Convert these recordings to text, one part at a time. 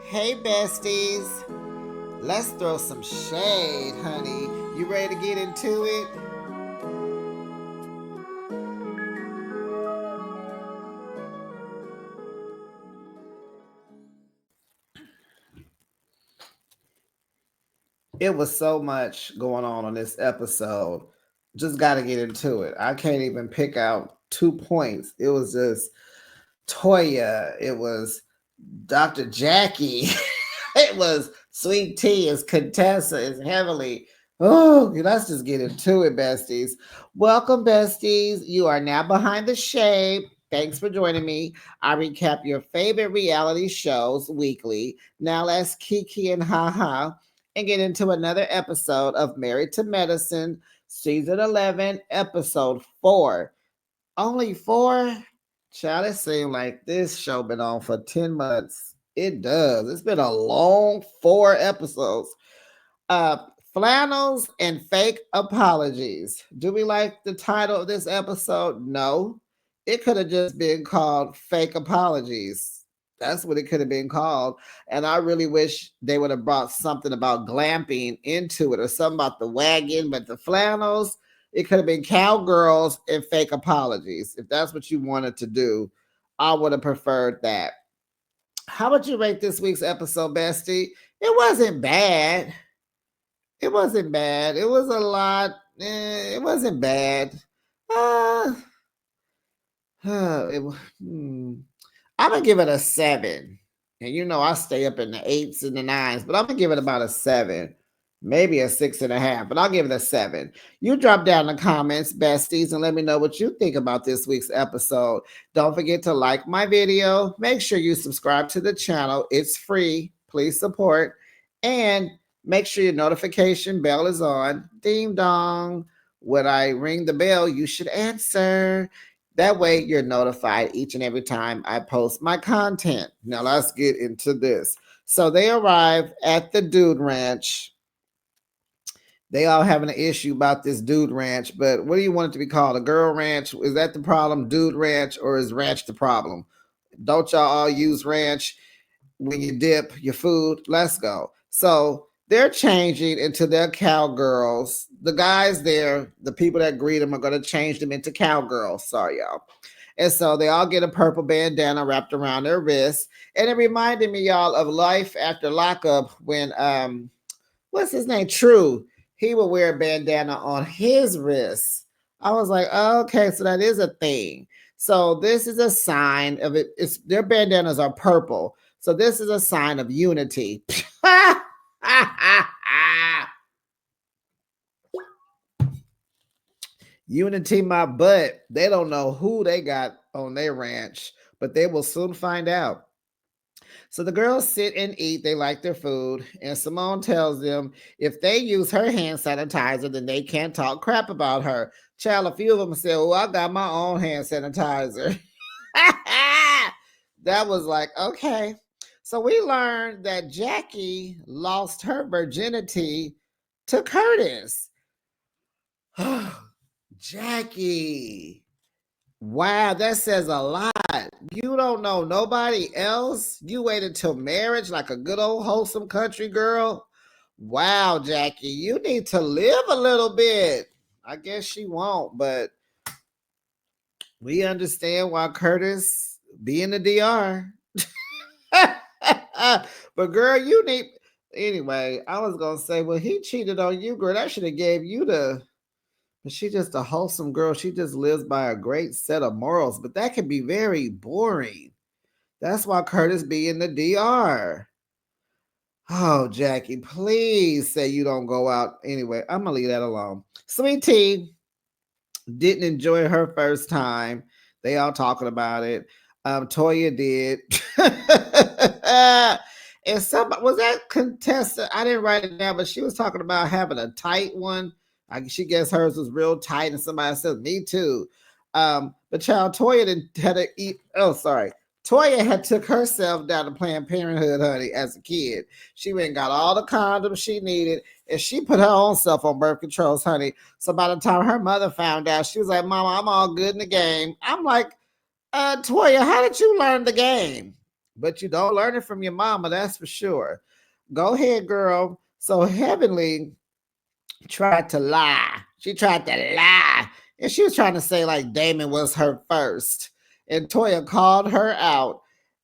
Hey, besties. Let's throw some shade, honey. You ready to get into it? It was so much going on this episode. Just got to get into it. I can't even pick out 2 points. It was just Toya. It was Dr. Jackie. It was Sweet Tea as Contessa is heavily. Oh, let's just get into it, besties. Welcome, besties. You are now behind the shade. Thanks for joining me. I recap your favorite reality shows weekly. Now let's kiki and haha and get into another episode of Married to Medicine, season 11, episode 4. Only 4? Child, it seemed like this show been on for 10 months. It does. It's been a long 4 episodes. Uh, Flannels and Fake Apologies. Do we like the title of this episode? No. It could have just been called Fake Apologies. That's what it could have been called. And I really wish they would have brought something about glamping into it or something about the wagon, but the flannels, it could have been Cowgirls and Fake Apologies. If that's what you wanted to do, I would have preferred that. How would you rate this week's episode, Bestie? It wasn't bad. It wasn't bad. It was a lot. It wasn't bad. Uh, it, I'm gonna give it a 7. And you know I stay up in the 8s and the 9s, but I'm gonna give it about a 7, maybe a 6.5. But I'll give it a 7. You drop down in the comments, besties, and let me know what you think about this week's episode. Don't forget to like my video. Make sure you subscribe to the channel. It's free. Please support. And make sure your notification bell is on. Ding dong. When I ring the bell, you should answer. That way you're notified each and every time I post my content. Now let's get into this. So they arrive at the Dude Ranch. They all having an issue about this Dude Ranch, but what do you want it to be called? A girl ranch? Is that the problem? Dude Ranch, or is ranch the problem? Don't y'all all use ranch when you dip your food? Let's go. So they're changing into their cowgirls. The guys there, the people that greet them, are going to change them into cowgirls. Sorry, y'all. And so they all get a purple bandana wrapped around their wrists. And it reminded me, y'all, of Life After Lockup when, what's his name? True. He would wear a bandana on his wrist. I was like, oh, okay, so that is a thing. So this is a sign of it. It's their bandanas are purple. So this is a sign of unity. Unity my butt. They don't know who they got on their ranch, but they will soon find out. So the girls sit and eat. They like their food. And Simone tells them if they use her hand sanitizer, then they can't talk crap about her. Child, a few of them said, oh, I got my own hand sanitizer. That was like, okay. So we learned that Jackie lost her virginity to Curtis. Jackie. Wow, that says a lot. You don't know nobody else? You waited till marriage like a good old wholesome country girl? Wow, Jackie, you need to live a little bit. I guess she won't, but we understand why Curtis be in the DR. But girl, you need anyway. I was gonna say, well, he cheated on you, girl. That should have gave you the. But she's just a wholesome girl. She just lives by a great set of morals. But that can be very boring. That's why Curtis be in the DR. Oh, Jackie, please say you don't go out. Anyway, I'm gonna leave that alone. Sweet Tea didn't enjoy her first time. They all talking about it. Toya did. And somebody was that contestant. I didn't write it down, but she was talking about having a tight one. She guessed hers was real tight, and somebody said, "Me too." But child, Toya didn't had to eat. Oh, sorry. Toya had took herself down to Planned Parenthood, honey, as a kid. She went and got all the condoms she needed, and she put her own self on birth controls, honey. So by the time her mother found out, she was like, Mama, I'm all good in the game. I'm like, Toya, how did you learn the game? but you don't learn it from your mama, that's for sure. Go ahead, girl. So Heavenly tried to lie. She tried to lie. And she was trying to say like Damon was her first. And Toya called her out.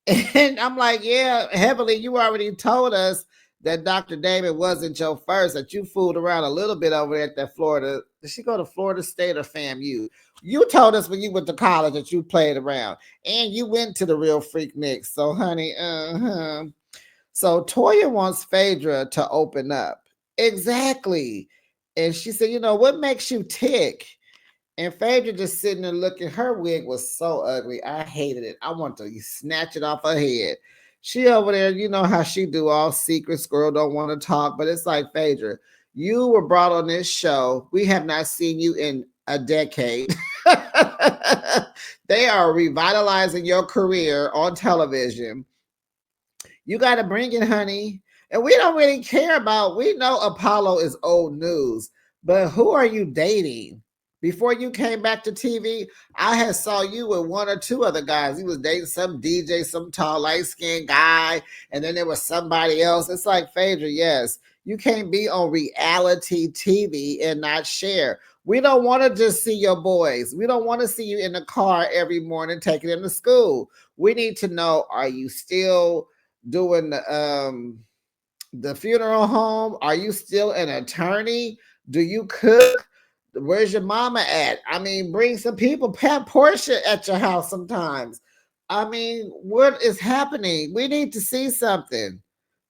And I'm like, yeah, Heavenly, you already told us that Dr. Damon wasn't your first, that you fooled around a little bit over there at that Florida. Did she go to Florida State or FAMU? You told us when you went to college that you played around. And you went to the Real Freak Nicks. So, honey, so Toya wants Phaedra to open up. Exactly. And she said, you know, what makes you tick? And Phaedra just sitting there looking, her wig was so ugly. I hated it. I want to snatch it off her head. She over there, you know how she do all secrets, girl don't want to talk. But it's like, Phaedra, you were brought on this show. We have not seen you in a decade. They are revitalizing your career on television. You got to bring it, honey. And we don't really care about, we know Apollo is old news, but who are you dating? Before you came back to TV, I had saw you with one or two other guys. You was dating some DJ, some tall, light-skinned guy, and then there was somebody else. It's like, Phaedra, yes, you can't be on reality TV and not share. We don't want to just see your boys. We don't want to see you in the car every morning taking them to school. We need to know, are you still doing the funeral home? Are you still an attorney? Do you cook? Where's your mama at? I mean, bring some people. Pat Portia at your house sometimes. I mean, what is happening? We need to see something.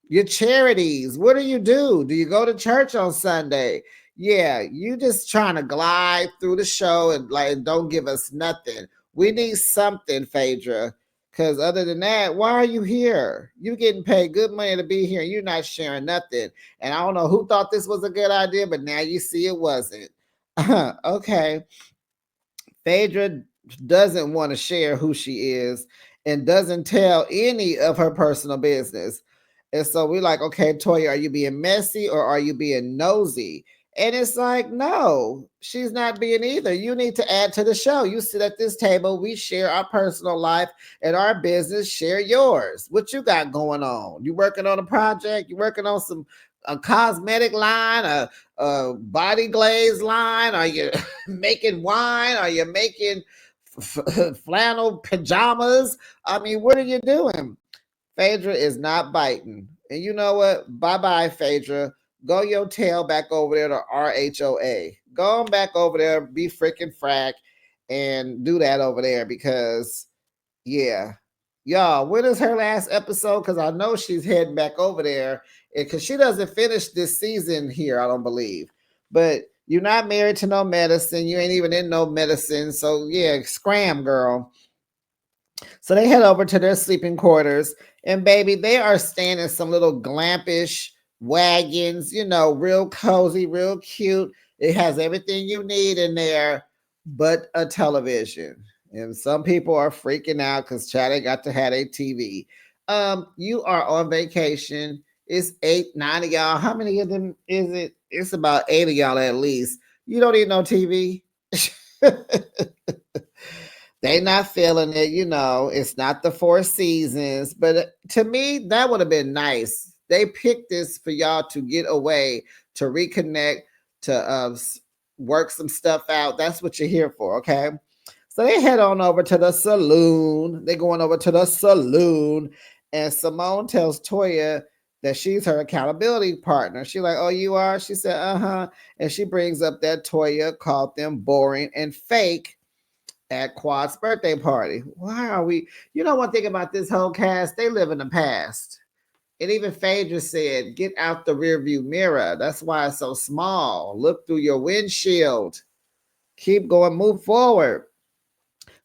Your charities. What do? Do you go to church on Sunday? Yeah, you just trying to glide through the show and like don't give us nothing. We need something, Phaedra. Because other than that, why are you here? You getting paid good money to be here. You're not sharing nothing. And I don't know who thought this was a good idea, but now you see it wasn't. Okay. Phaedra doesn't want to share who she is and doesn't tell any of her personal business. And so we're like, okay, Toya, are you being messy or are you being nosy? And it's like, no, she's not being either. You need to add to the show. You sit at this table, we share our personal life and our business, share yours. What you got going on? You working on a project? You working on some a cosmetic line, a body glaze line? Are you making wine? Are you making flannel pajamas? I mean, what are you doing? Phaedra is not biting. And you know what? Bye bye, Phaedra. Go your tail back over there to RHOA. Go on back over there, be freaking frack, and do that over there because, yeah. Y'all, when is her last episode? Because I know she's heading back over there because she doesn't finish this season here, I don't believe. But you're not married to no medicine. You ain't even in no medicine. So, yeah, scram, girl. So they head over to their sleeping quarters, and baby, they are staying in some little glampish wagons, you know, real cozy, real cute. It has everything you need in there, but a television. And some people are freaking out because Chad got to have a TV. You are on vacation. It's 8, 9 of y'all. How many of them is it? It's about 8 of y'all at least. You don't need no TV. They not feeling it, you know. It's not the Four Seasons, but to me, that would have been nice. They picked this for y'all to get away, to reconnect, to work some stuff out. That's what you're here for, okay? So they head on over to the saloon. They're going over to the saloon, and Simone tells Toya that she's her accountability partner. She's like, "Oh, you are?" She said, "Uh-huh." And she brings up that Toya called them boring and fake at Quad's birthday party. Why are we? You know, one thing about this whole cast, they live in the past. And even Phaedra said, get out the rearview mirror. That's why it's so small. Look through your windshield. Keep going, move forward.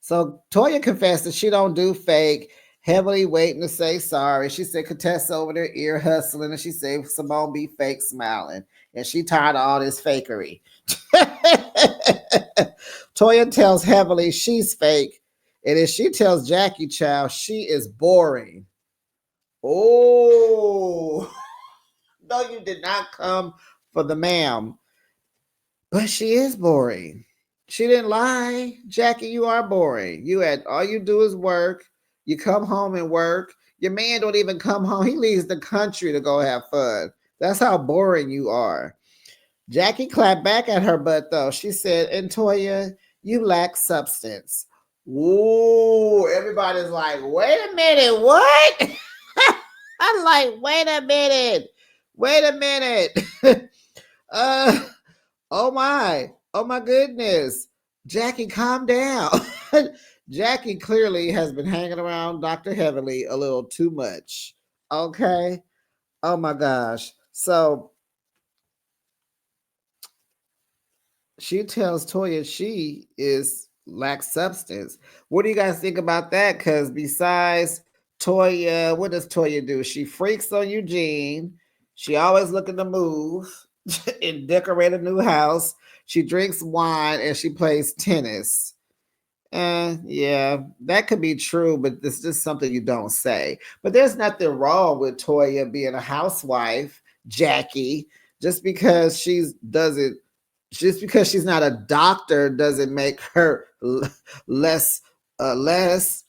So Toya confessed that she don't do fake, heavily waiting to say sorry. She said Contessa over there ear hustling, and she said Simone be fake smiling. And she tired of all this fakery. Toya tells Heavily she's fake. And if she tells Jackie Chow she is boring. Oh, no, you did not come for the ma'am. But she is boring. She didn't lie. Jackie, you are boring. You had all you do is work. You come home and work. Your man don't even come home. He leaves the country to go have fun. That's how boring you are. Jackie clapped back at her butt though. She said, and Toya, you lack substance. Ooh, everybody's like, wait a minute, what? I'm like, wait a minute. Wait a minute. uh oh my goodness. Jackie, calm down. Jackie clearly has been hanging around Dr. Heavenly a little too much. Okay. Oh my gosh. So she tells Toya she is lacks substance. What do you guys think about that? Because besides Toya, what does Toya do? She freaks on Eugene. She always looking to move and decorate a new house. She drinks wine and she plays tennis. Yeah, that could be true, but it's just something you don't say. But there's nothing wrong with Toya being a housewife, Jackie. Just because she's doesn't just because she's not a doctor doesn't make her less less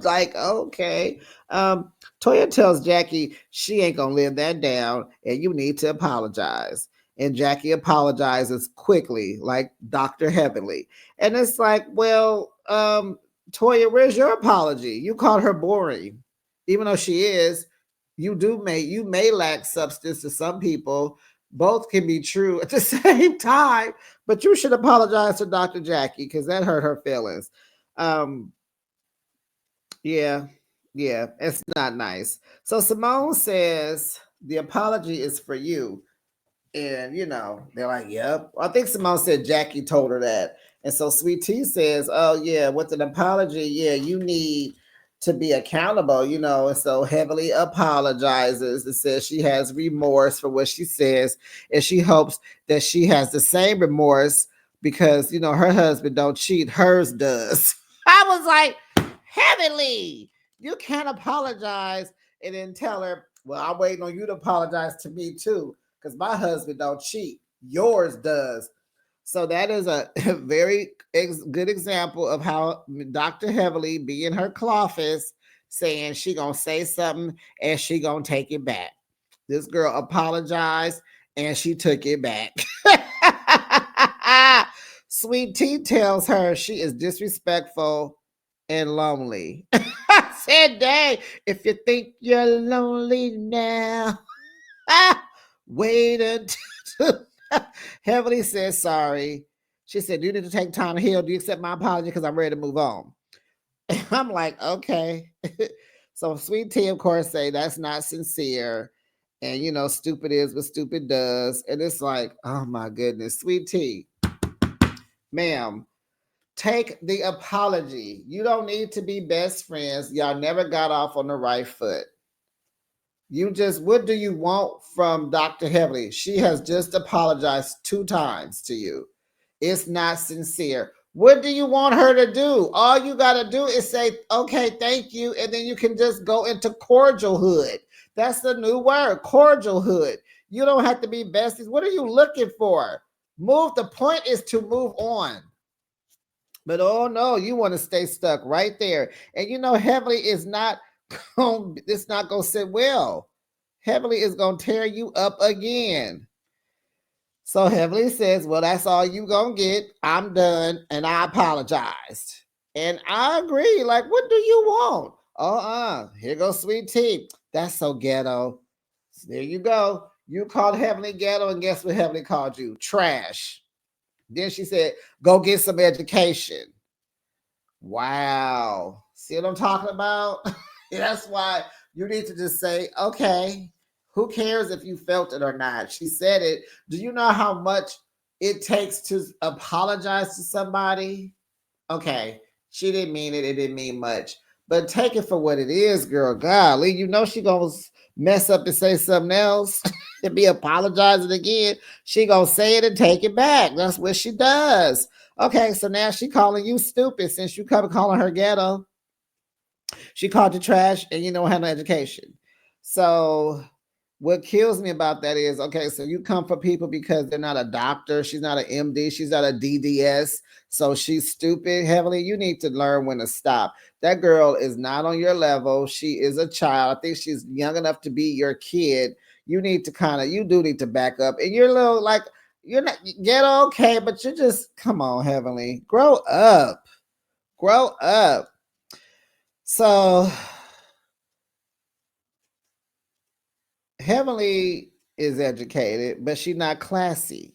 like okay. Toya tells Jackie she ain't gonna live that down and you need to apologize. And Jackie apologizes quickly, like Dr. Heavenly. And it's like, well, Toya, where's your apology? You called her boring. Even though she is, you may lack substance to some people. Both can be true at the same time, but you should apologize to Dr. Jackie because that hurt her feelings. Um, yeah, yeah, it's not nice. So Simone says the apology is for you. And they're like, yep. I think Simone said Jackie told her that. And so Sweet Tea says, oh yeah, with an apology, yeah, you need to be accountable, and so Heavily apologizes and says she has remorse for what she says, and she hopes that she has the same remorse because her husband don't cheat, hers does. I was like, Heavenly, you can't apologize and then tell her, well, I'm waiting on you to apologize to me too because my husband don't cheat, yours does. So that is a very good example of how Dr. Heavily be in her office saying she gonna say something and she gonna take it back. This girl apologized and she took it back. Sweet Tea tells her she is disrespectful and lonely. I said, dang, if you think you're lonely now, wait until Heavenly says sorry. She said, you need to take time to heal. Do you accept my apology? Because I'm ready to move on. And I'm like, okay. So Sweet Tea, of course, say that's not sincere. And stupid is what stupid does. And it's like, oh my goodness, Sweet Tea, ma'am, take the apology. You don't need to be best friends. Y'all never got off on the right foot. What do you want from Dr. Heavily? She has just apologized 2 times to you. It's not sincere. What do you want her to do? All you got to do is say, okay, thank you. And then you can just go into cordial hood. That's the new word, cordial hood. You don't have to be besties. What are you looking for? The point is to move on. But oh no, you want to stay stuck right there. And Heavily is not it's not gonna sit well. Heavily is gonna tear you up again. So Heavily says, well, that's all you gonna get. I'm done and I apologized. And I agree. Like, what do you want? Here goes Sweet Tea. That's so ghetto. There you go. You called Heavily ghetto, and guess what Heavily called you? Trash. Then she said, go get some education. Wow. See what I'm talking about? That's why you need to just say, okay, who cares if you felt it or not? She said it. Do you know how much it takes to apologize to somebody? Okay, she didn't mean it. It didn't mean much. But take it for what it is, girl. Golly, she gonna mess up and say something else and be apologizing again. She gonna say it and take it back. That's what she does. Okay, so now she calling you stupid since you come calling her ghetto. She called you trash and you don't have no education. So what kills me about that is, okay, so you come for people because they're not a doctor, she's not an MD, she's not a DDS, so she's stupid. Heavenly, you need to learn when to stop. That girl is not on your level. She is a child. I think she's young enough to be your kid. You need to you do need to back up. And you're a little like, you're not get okay, but you just come on, Heavenly, grow up, grow up. So Heavenly is educated, but she's not classy.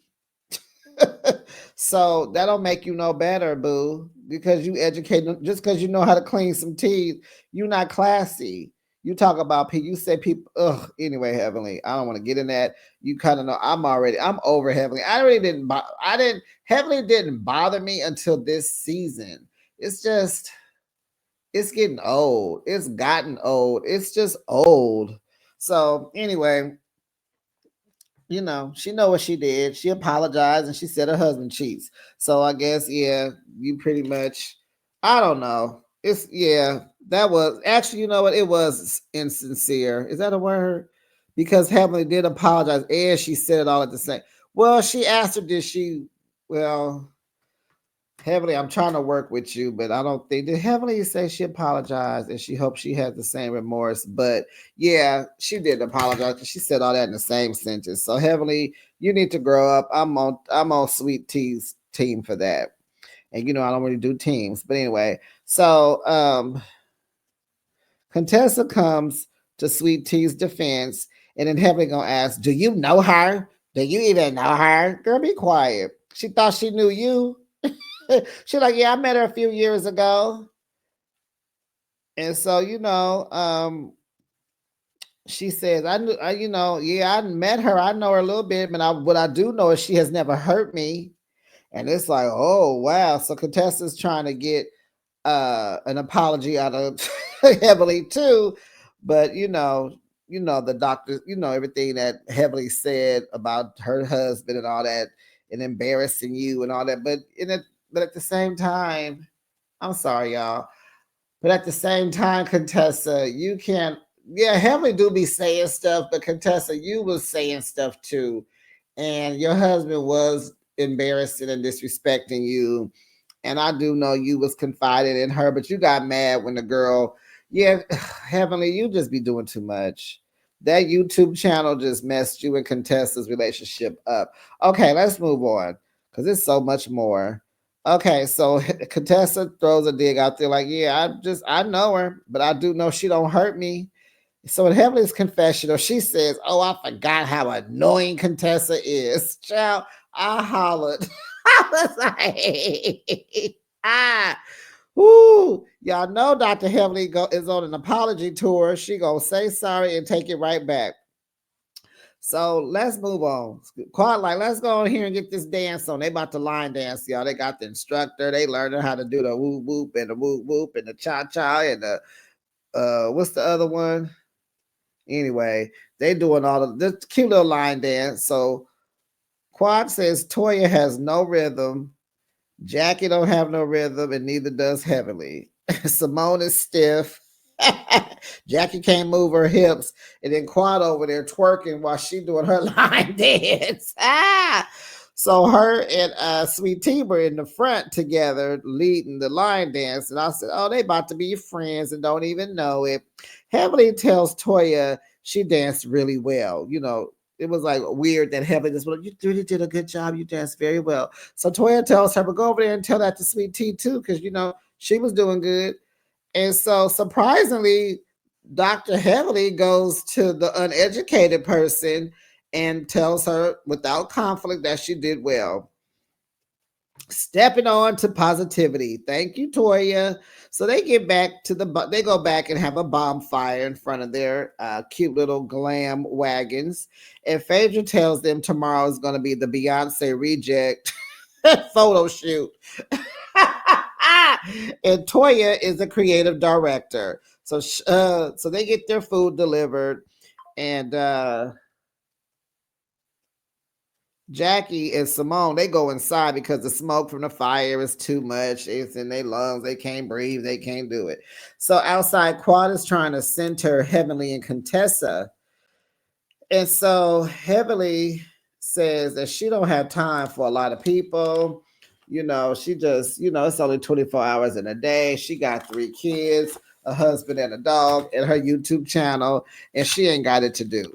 So that don't make you no better, boo. Because you educate, just because you know how to clean some teeth, you not classy. You talk about people. You say people. Ugh. Anyway, Heavenly, I don't want to get in that. You kind of know. I'm over Heavenly. I really didn't. I didn't. Heavenly didn't bother me until this season. It's just. It's getting old. It's gotten old. It's just old. So anyway, she know what she did. She apologized and she said her husband cheats. So I guess, yeah, you pretty much, I don't know. It's, yeah, that was actually, you know what? It was insincere. Is that a word? Because Heavenly did apologize and she said it all at the same. Well, she asked her, did she, well, Heavenly, I'm trying to work with you, but I don't think, did Heavenly say she apologized and she hopes she has the same remorse? But yeah, she did apologize because she said all that in the same sentence. So Heavenly, you need to grow up. I'm on Sweet T's team for that. And I don't really do teams. But anyway, so Contessa comes to Sweet T's defense, and then Heavenly gonna ask, do you know her? Do you even know her? Girl, be quiet. She thought she knew you. She's like, yeah, I met her a few years ago. And so, she says, I knew, yeah, I met her. I know her a little bit, but what I do know is she has never hurt me. And it's like, oh wow. So Contessa's trying to get an apology out of Heavenly too. But the doctor, everything that Heavenly said about her husband and all that, and embarrassing you and all that. But at the same time, I'm sorry, y'all. But at the same time, Contessa, you can't. Yeah, Heavenly do be saying stuff, but Contessa, you was saying stuff too, and your husband was embarrassing and disrespecting you. And I do know you was confiding in her, but you got mad when the girl. Yeah, Heavenly, you just be doing too much. That YouTube channel just messed you and Contessa's relationship up. Okay, let's move on because there's so much more. Okay, so Contessa throws a dig out there like, yeah, I know her, but I do know she don't hurt me. So in Heavenly's confessional, she says, oh, I forgot how annoying Contessa is. Child, I hollered. I was like, ah, whoo. Y'all know Dr. Heavenly is on an apology tour. She gonna say sorry and take it right back. So let's move on. Quite like, let's go on here and get this dance on. They about to line dance, y'all. They got the instructor. They learning how to do the whoop whoop and the whoop whoop and the cha cha and the what's the other one? Anyway, they doing all of this cute little line dance. So Quad says Toya has no rhythm. Jackie don't have no rhythm, and neither does Heavenly. Simone is stiff. Jackie can't move her hips, and then Quad over there twerking while she doing her line dance. So her and Sweet Tea were in the front together leading the line dance, and I said, "Oh, they about to be friends and don't even know it." Heavenly tells Toya she danced really well. It was like weird that Heavenly just, well, you really did a good job. You danced very well. So Toya tells her, but go over there and tell that to Sweet Tea too, because she was doing good. And so surprisingly, Dr. Heavenly goes to the uneducated person and tells her without conflict that she did well. Stepping on to positivity. Thank you, Toya. So they they go back and have a bonfire in front of their cute little glam wagons. And Phaedra tells them tomorrow is going to be the Beyonce reject photo shoot. And Toya is the creative director. So they get their food delivered, and Jackie and Simone, they go inside because the smoke from the fire is too much. It's in their lungs. They can't breathe. They can't do it. So outside, Quad is trying to center Heavenly and Contessa. And so Heavenly says that she don't have time for a lot of people. She just, it's only 24 hours in a day. She got 3 kids, a husband and a dog, and her YouTube channel, and she ain't got it to do.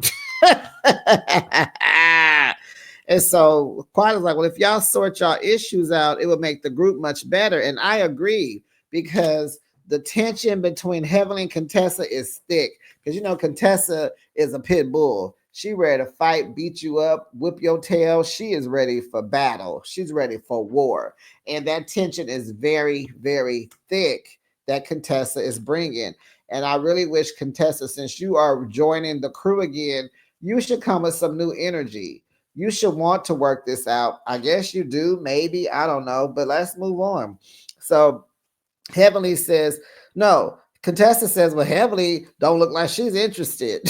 And so Quad is like, well, if y'all sort y'all issues out, it would make the group much better. And I agree, because the tension between Heavenly and Contessa is thick. Because Contessa is a pit bull. She ready to fight, beat you up, whip your tail. She is ready for battle. She's ready for war. And that tension is very, very thick that Contessa is bringing. And I really wish, Contessa, since you are joining the crew again, you should come with some new energy. You should want to work this out. I guess you do, maybe. I don't know. But let's move on. So Heavenly says, no. Contessa says, well, Heavenly don't look like she's interested.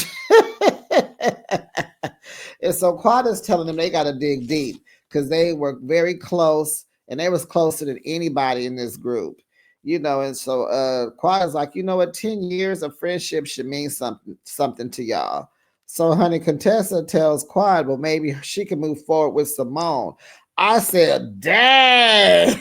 And so Quad is telling them they got to dig deep, because they were very close, and they was closer than anybody in this group. And so Quad is like, you know what, 10 years of friendship should mean something to y'all. So honey, Contessa tells Quad, well, maybe she can move forward with Simone. I said, dang.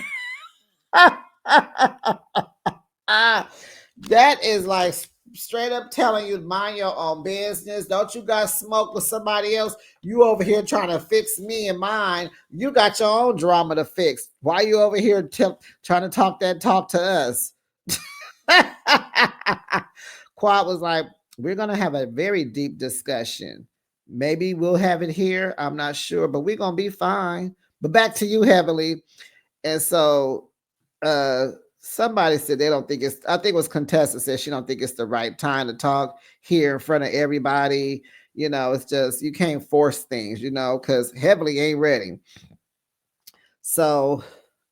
That is like straight up telling you, mind your own business. Don't you guys smoke with somebody else? You over here trying to fix me and mine. You got your own drama to fix. Why you over here trying to talk that talk to us? Quad was like, we're going to have a very deep discussion. Maybe we'll have it here. I'm not sure, but we're going to be fine. But back to you, Heavenly. And so somebody said they don't think it's, I think it was Contessa said she don't think it's the right time to talk here in front of everybody. It's just, you can't force things, because Heavenly ain't ready. So,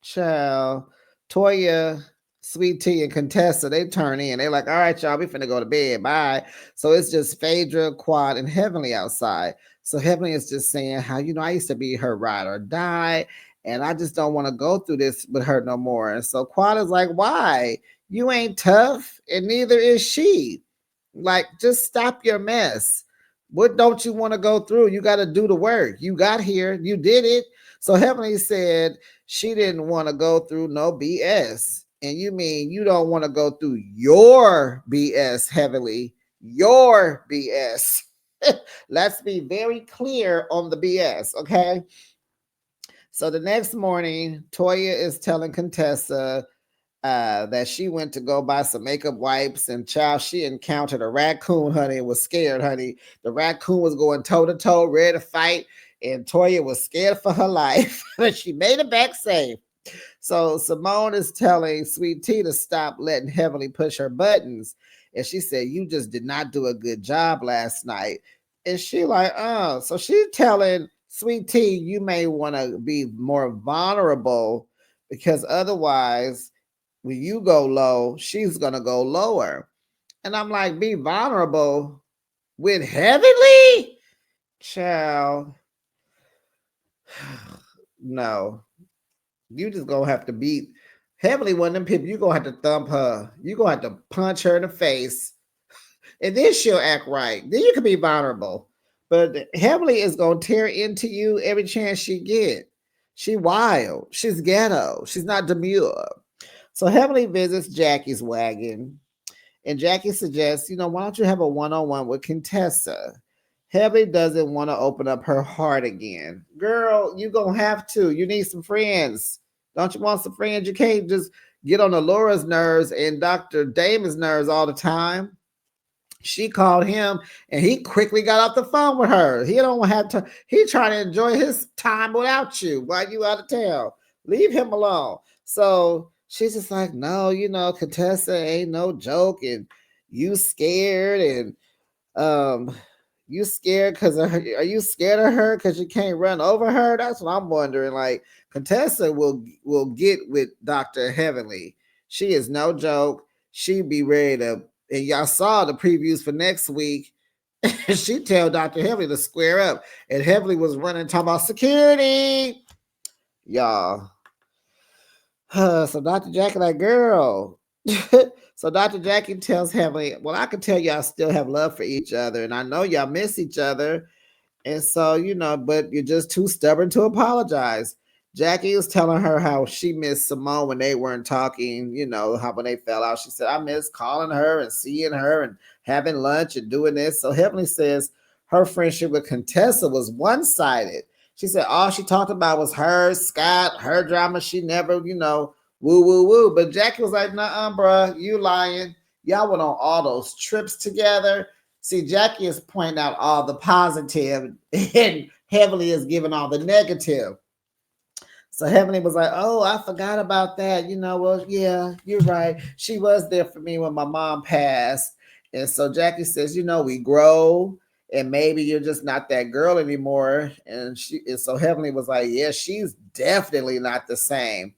child, Toya, Sweet Tea, and Contessa, they turn in. They like, all right, y'all, we finna go to bed. Bye. So it's just Phaedra, Quad, and Heavenly outside. So Heavenly is just saying how, I used to be her ride or die, and I just don't want to go through this with her no more. And so Quad is like, why? You ain't tough, and neither is she. Like, just stop your mess. What don't you want to go through? You got to do the work. You got here, you did it. So Heavenly said she didn't want to go through no BS. And you mean you don't want to go through your BS, Heavenly? Your BS. Let's be very clear on the BS, okay? So the next morning, Toya is telling Contessa that she went to go buy some makeup wipes, and child, she encountered a raccoon, honey, and was scared, honey. The raccoon was going toe to toe, ready to fight, and Toya was scared for her life, but she made it back safe. So Simone is telling Sweet Tea to stop letting Heavenly push her buttons. And she said, you just did not do a good job last night. And she like, so she's telling Sweet Tea, you may want to be more vulnerable, because otherwise when you go low, she's gonna go lower. And I'm like, be vulnerable with Heavenly? Child. No. You just gonna have to beat Heavenly one of them people. You gonna have to thump her. You gonna have to punch her in the face. And then she'll act right. Then you can be vulnerable. But Heavenly is gonna tear into you every chance she get. She wild. She's ghetto. She's not demure. So Heavenly visits Jackie's wagon, and Jackie suggests, why don't you have a one-on-one with Contessa? Heavenly doesn't want to open up her heart again. Girl, you gonna have to. You need some friends. Don't you want some friends? You can't just get on Laura's nerves and Dr. Damon's nerves all the time. She called him, and he quickly got off the phone with her. He don't have to. He trying to enjoy his time without you while you out of town. Leave him alone. So she's just like, no, Contessa ain't no joke, and you scared, and you scared because of her? Are you scared of her because you can't run over her? That's what I'm wondering. Like, Contessa will get with Dr. Heavenly. She is no joke. She be ready to, and y'all saw the previews for next week. She tell Dr. Heavenly to square up. And Heavenly was running talking about security. Y'all. So Dr. Jackie like, girl. So Dr. Jackie tells Heavenly, well, I can tell y'all still have love for each other, and I know y'all miss each other. And so, but you're just too stubborn to apologize. Jackie was telling her how she missed Simone when they weren't talking, how when they fell out. She said, I miss calling her and seeing her and having lunch and doing this. So Heavenly says her friendship with Contessa was one sided. She said all she talked about was her, Scott, her drama. She never, woo, woo, woo. But Jackie was like, nah, bruh, you lying. Y'all went on all those trips together. See, Jackie is pointing out all the positive, and Heavenly is giving all the negative. So Heavenly was like, oh, I forgot about that. Well, yeah, you're right. She was there for me when my mom passed. And so Jackie says, we grow and maybe you're just not that girl anymore. And so Heavenly was like, yeah, she's definitely not the same.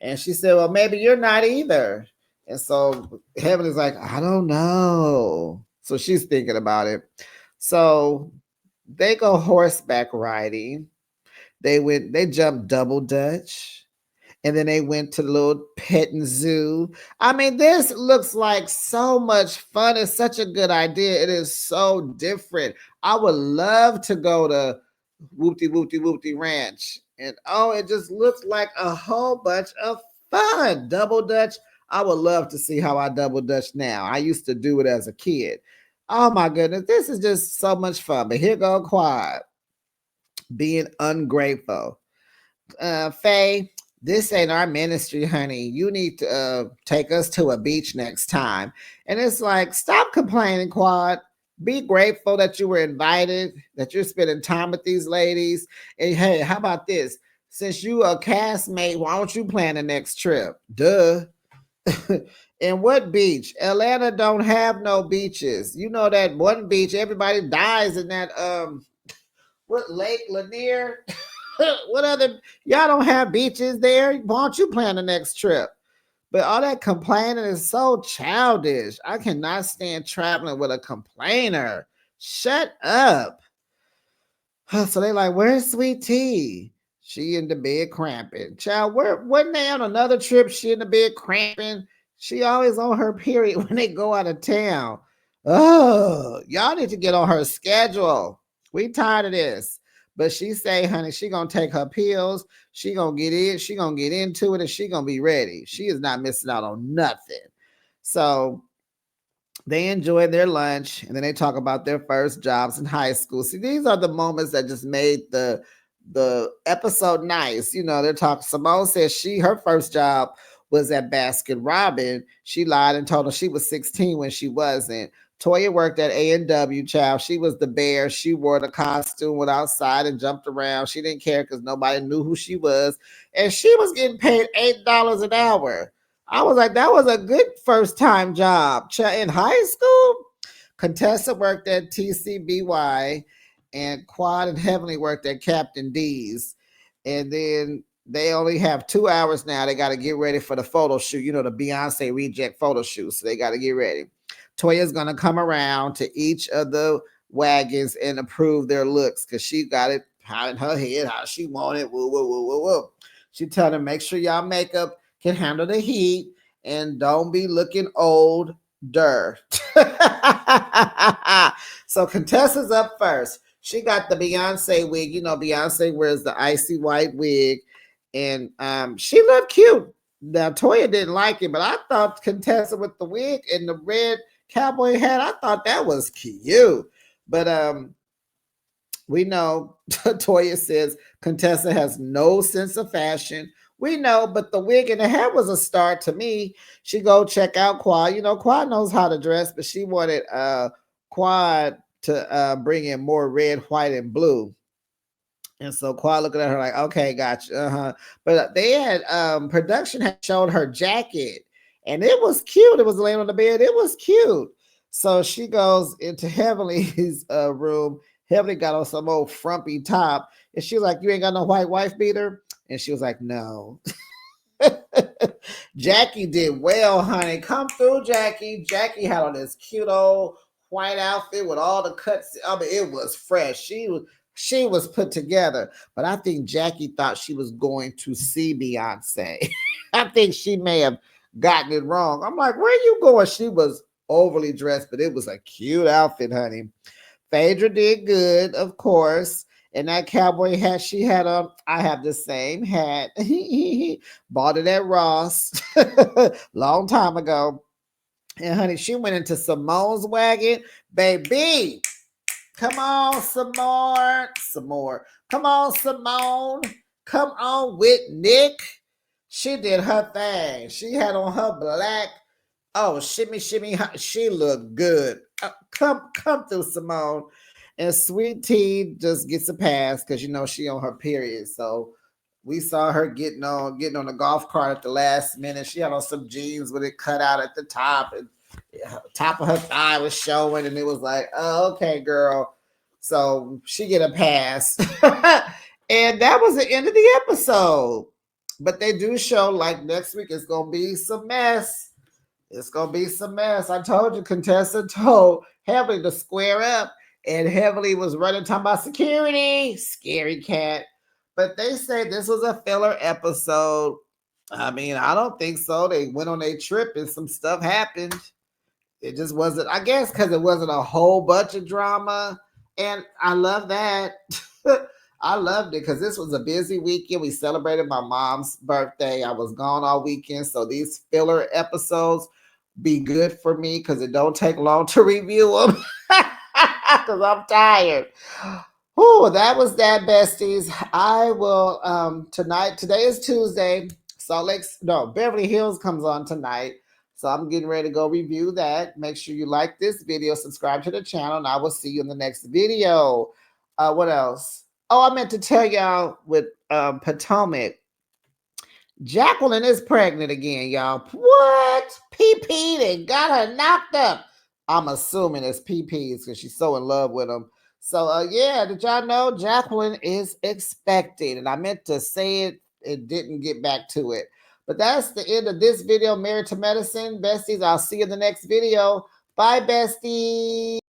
And she said, well, maybe you're not either. And so Heavenly's like, I don't know. So she's thinking about it. So they go horseback riding. They jumped double dutch. And then they went to the little petting zoo. I mean, this looks like so much fun. It's such a good idea. It is so different. I would love to go to Whoopty Whoopty Whoopty Ranch. And oh, it just looks like a whole bunch of fun. Double Dutch. I would love to see how I double Dutch now. I used to do it as a kid. Oh my goodness, this is just so much fun. But here go Quad being ungrateful. Faye, this ain't our ministry, honey. You need to take us to a beach next time. And it's like, stop complaining, Quad. Be grateful that you were invited, that you're spending time with these ladies. And hey, how about this? Since you a castmate, why don't you plan the next trip? Duh. And what beach? Atlanta don't have no beaches. You know that one beach, everybody dies in that what Lake Lanier? What other y'all don't have beaches there? Why don't you plan the next trip? But all that complaining is so childish. I cannot stand traveling with a complainer. Shut up. So they like, where's Sweet Tea? She in the bed cramping. Child, wasn't they on another trip? She in the bed cramping. She always on her period when they go out of town. Oh, y'all need to get on her schedule. We tired of this. But she say, honey, she gonna take her pills. She gonna get in. She gonna get into it, and she gonna be ready. She is not missing out on nothing. So they enjoy their lunch and then they talk about their first jobs in high school. See, these are the moments that just made the episode nice. They're talking. Simone says her first job was at Baskin Robin. She lied and told her she was 16 when she wasn't. Toya worked at A&W, child. She was the bear. She wore the costume, went outside and jumped around. She didn't care because nobody knew who she was. And she was getting paid $8 an hour. I was like, that was a good first time job. In high school, Contessa worked at TCBY and Quad and Heavenly worked at Captain D's. And then they only have 2 hours now. They got to get ready for the photo shoot, the Beyonce reject photo shoot. So they got to get ready. Toya's going to come around to each of the wagons and approve their looks because she got it out in her head how she wanted. Woo, woo, woo, woo, woo. She told them, make sure y'all makeup can handle the heat and don't be looking older. So Contessa's up first. She got the Beyonce wig. Beyonce wears the icy white wig, and she looked cute. Now Toya didn't like it, but I thought Contessa with the wig and the red cowboy hat, I thought that was cute. But we know Toya says Contessa has no sense of fashion. We know, but the wig and the hair was a start to me. She go check out Quad. Quad knows how to dress, but she wanted Quad to bring in more red, white, and blue. And so Quad looking at her like, okay, gotcha. Uh-huh. But they had production had showed her jacket, and it was cute. It was laying on the bed. It was cute. So she goes into Heavenly's room. Heavenly got on some old frumpy top, and she was like, "You ain't got no white wife beater?" And she was like, "No." Jackie did well, honey. Come through, Jackie. Jackie had on this cute old white outfit with all the cuts. I mean, it was fresh. She was put together. But I think Jackie thought she was going to see Beyonce. I think she may have gotten it wrong. I'm like, where are you going? She was overly dressed, but it was a cute outfit, honey. Phaedra did good, of course. And that cowboy hat she had on, I have the same hat. Bought it at Ross long time ago. And honey, she went into Simone's wagon. Baby, come on, some more. Some more. Come on, Simone. Come on with Nick. She did her thing. She had on her black. Oh, shimmy, shimmy. She looked good. Come through, Simone. And Sweet Tea just gets a pass because you know she on her period. So we saw her getting on the golf cart at the last minute. She had on some jeans with it cut out at the top, and top of her thigh was showing, and it was like, oh, okay, girl. So she get a pass. And that was the end of the episode. But they do show like next week it's gonna be some mess. It's gonna be some mess. I told you, contestant told Heavenly to square up, and Heavenly was running talking about security, scary cat. But they say this was a filler episode. I mean, I don't think so. They went on a trip and some stuff happened. It just wasn't, I guess, because it wasn't a whole bunch of drama. And I love that. I loved it because this was a busy weekend. We celebrated my mom's birthday. I was gone all weekend. So these filler episodes be good for me because it don't take long to review them because I'm tired. Oh, that was that, besties. I will today is Tuesday. Beverly Hills comes on tonight. So I'm getting ready to go review that. Make sure you like this video, subscribe to the channel, and I will see you in the next video. What else? Oh, I meant to tell y'all with Potomac. Jacqueline is pregnant again, y'all. What? PP they got her knocked up. I'm assuming it's PP's because she's so in love with him. So yeah, did y'all know Jacqueline is expecting? And I meant to say it didn't get back to it. But that's the end of this video, Married to Medicine. Besties, I'll see you in the next video. Bye, besties.